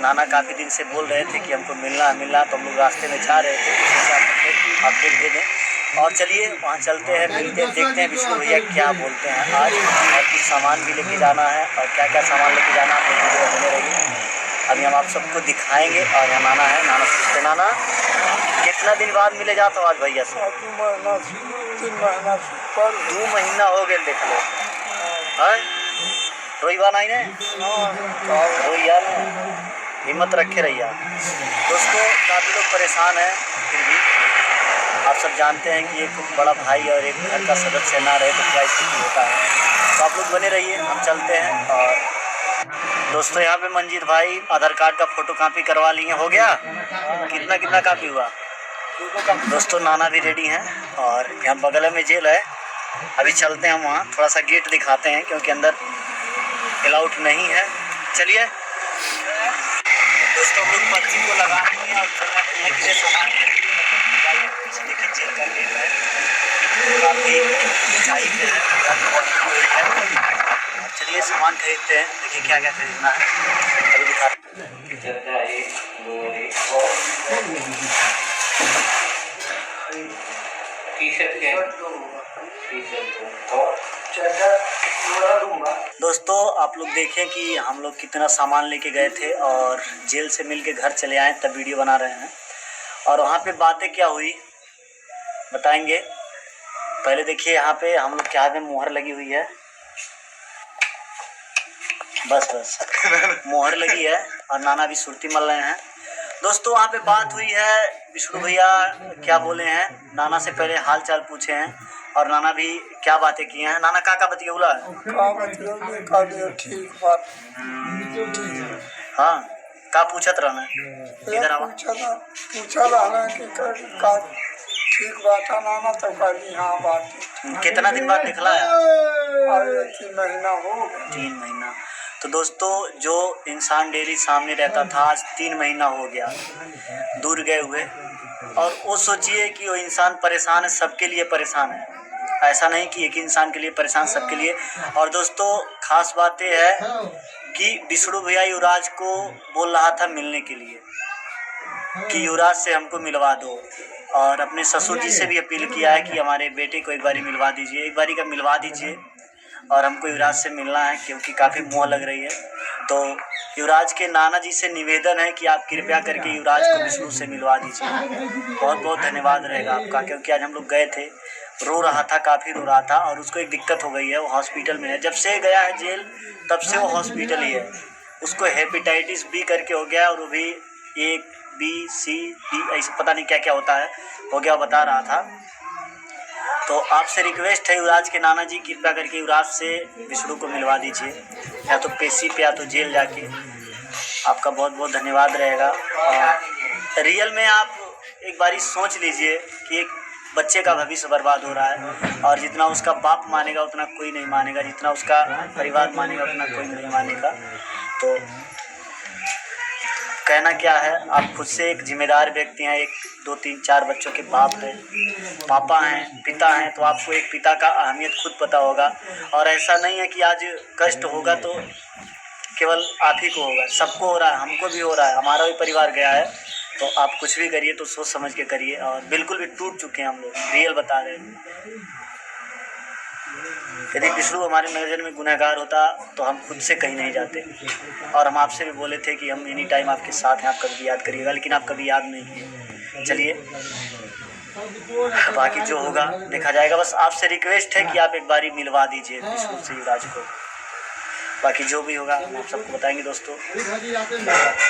नाना काफ़ी दिन से बोल रहे थे कि हमको मिलना मिलना, तो हम लोग रास्ते में जा रहे थे, इसी से आप अपडेट दे दें। और चलिए वहाँ चलते हैं, मिलते हैं, देखते हैं विष्णु भैया क्या बोलते हैं आज। और कुछ सामान भी लेके जाना है, और क्या क्या सामान लेके जाना है तो वीडियो बने रहिए। अभी हम आप सबको दिखाएंगे। और यहाँ नाना है, नाना पूछते, नाना कितना दिन बाद मिले जाते हो आज भैया से? 2 महीना हो गए, देख लो। रोईवा नहीं ने रोइया ने, हिम्मत रखे रहिया। दोस्तों काफ़ी लोग परेशान हैं, फिर भी आप सब जानते हैं कि एक बड़ा भाई और एक घर का सदस्य ना रहे तो क्या स्थिति होता है। तो आप लोग बने रहिए, हम चलते हैं। और दोस्तों यहाँ पे मंजीत भाई आधार कार्ड का फ़ोटो कॉपी करवा लिए, हो गया? कितना कापी हुआ? दोस्तों नाना भी रेडी हैं, और यहाँ बगल में जेल है। अभी चलते हैं वहाँ, थोड़ा सा गेट दिखाते हैं क्योंकि अंदर अलाउड नहीं है। चलिए दोस्तों, हम लोग पर्ची को लगा देंगे और देखिए जेल का गेट है, काफ़ी ऊंचाई पे है। चलिए सामान खरीदते हैं, देखिए क्या क्या खरीदना है अभी दिखाते दोस्तों आप लोग देखें कि हम लोग कितना सामान लेके गए थे और जेल से मिल के घर चले आए, तब वीडियो बना रहे हैं। और वहाँ पे बातें क्या हुई बताएंगे। पहले देखिए यहाँ पे हम लोग के हाथ में मोहर लगी हुई है, बस मोहर लगी है, और नाना भी सुरती मल रहे हैं। दोस्तों वहाँ पे बात हुई है, विष्णु भैया क्या बोले हैं, नाना से पहले हाल चाल पूछे हैं, और नाना भी क्या बातें किए हैं। नाना का बतियौला ठीक बात। हाँ का पूछत रहना इधर आवा, पूछा रहना कि का ठीक बात है नाना, तो कहली हाँ बात। कितना दिन बाद निकला है? 3 महीना हो गया। 3 महीना। तो दोस्तों जो इंसान डेली सामने रहता था, आज 3 महीना हो गया दूर गए हुए। और वो सोचिए कि वो इंसान परेशान है, सबके लिए परेशान है, ऐसा नहीं कि एक इंसान के लिए परेशान, सबके लिए। और दोस्तों खास बात यह है कि विष्णु भैया युवराज को बोल रहा था मिलने के लिए कि युवराज से हमको मिलवा दो, और अपने ससुर जी से भी अपील किया है कि हमारे बेटे को एक बारी मिलवा दीजिए, एक बारी का मिलवा दीजिए, और हमको युवराज से मिलना है क्योंकि काफ़ी मोह लग रही है। तो युवराज के नाना जी से निवेदन है कि आप कृपया करके युवराज को विष्णु से मिलवा दीजिए। बहुत बहुत धन्यवाद रहेगा आपका, क्योंकि आज हम लोग गए थे, रो रहा था, काफ़ी रो रहा था, और उसको एक दिक्कत हो गई है, वो हॉस्पिटल में है। जब से गया है जेल तब से वो हॉस्पिटल ही है। उसको हेपेटाइटिस बी करके हो गया, और वो भी 1 B C D ऐसे पता नहीं क्या क्या होता है, हो गया, बता रहा था। तो आपसे रिक्वेस्ट है युवराज के नाना जी, कृपया करके युवराज से विष्णु को मिलवा दीजिए, या तो पेशी पे या तो जेल जाके। आपका बहुत बहुत धन्यवाद रहेगा। और रियल में आप एक बारी सोच लीजिए कि एक बच्चे का भविष्य बर्बाद हो रहा है, और जितना उसका बाप मानेगा उतना कोई नहीं मानेगा, जितना उसका परिवार मानेगा उतना कोई नहीं मानेगा। तो कहना क्या है, आप खुद से एक जिम्मेदार व्यक्ति हैं, 1 2 3 4 बच्चों के बाप हैं, पापा हैं, पिता हैं, तो आपको एक पिता का अहमियत खुद पता होगा। और ऐसा नहीं है कि आज कष्ट होगा तो केवल आप ही को होगा, सबको हो रहा है, हमको भी हो रहा है, हमारा भी परिवार गया है। तो आप कुछ भी करिए तो सोच समझ के करिए, और बिल्कुल भी टूट चुके हैं हम लोग, रियल बता रहे हैं। यदि विष्णु हमारे नज़र में गुनहगार होता तो हम खुद से कहीं नहीं जाते। और हम आपसे भी बोले थे कि हम एनी टाइम आपके साथ हैं, आप कभी याद करिएगा, लेकिन आप कभी याद नहीं किए। चलिए बाकी जो होगा देखा जाएगा। बस आपसे रिक्वेस्ट है कि आप एक बारी मिलवा दीजिए विष्णु से युवराज को, बाकी जो भी होगा हम आप सबको बताएंगे दोस्तों।